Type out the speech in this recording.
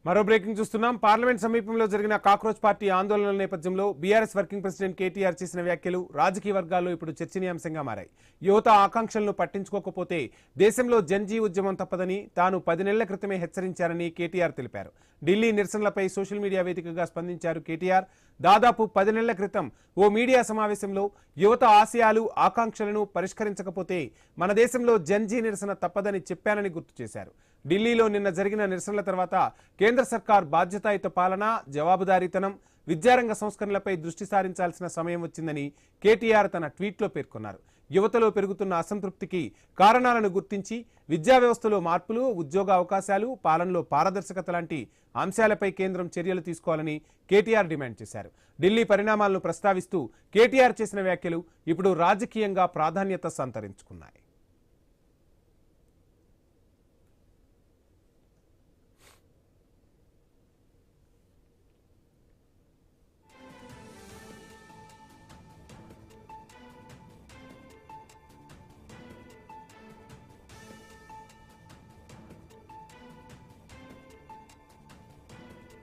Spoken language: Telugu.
మరో బ్రేకింగ్ చూస్తున్నాం. పార్లమెంట్ సమీపంలో జరిగిన కాక్రోచ్ పార్టీ ఆందోళనల నేపథ్యంలో బీఆర్ఎస్ వర్కింగ్ ప్రెసిడెంట్ కేటీఆర్ చేసిన వ్యాఖ్యలు రాజకీయ వర్గాల్లో ఇప్పుడు చర్చనీయాంశంగా మారాయి. యువత ఆకాంక్షలను పట్టించుకోకపోతే దేశంలో జన్జీ ఉద్యమం తప్పదని తాను 10 నెలల క్రితమే హెచ్చరించారని కేటీఆర్ తెలిపారు. ఢిల్లీ నిరసనలపై సోషల్ మీడియా వేదికగా స్పందించారు కేటీఆర్. దాదాపు 10 నెలల క్రితం ఓ మీడియా సమావేశంలో యువత ఆశయాలు ఆకాంక్షలను పరిష్కరించకపోతే మన దేశంలో జన్జీ నిరసన తప్పదని చెప్పానని గుర్తు చేశారు. ఢిల్లీలో నిన్న జరిగిన నిరసనల తర్వాత కేంద్ర సర్కార్ బాధ్యతాయుత పాలన, జవాబుదారీతనం, విద్యారంగ సంస్కరణలపై దృష్టి సారించాల్సిన సమయం వచ్చిందని కేటీఆర్ తన ట్వీట్లో పేర్కొన్నారు. యువతలో పెరుగుతున్న అసంతృప్తికి కారణాలను గుర్తించి విద్యా వ్యవస్థలో మార్పులు, ఉద్యోగ అవకాశాలు, పాలనలో పారదర్శకత లాంటి అంశాలపై కేంద్రం చర్యలు తీసుకోవాలని కేటీఆర్ డిమాండ్ చేశారు. ఢిల్లీ పరిణామాలను ప్రస్తావిస్తూ కేటీఆర్ చేసిన వ్యాఖ్యలు ఇప్పుడు రాజకీయంగా ప్రాధాన్యత సంతరించుకున్నాయి.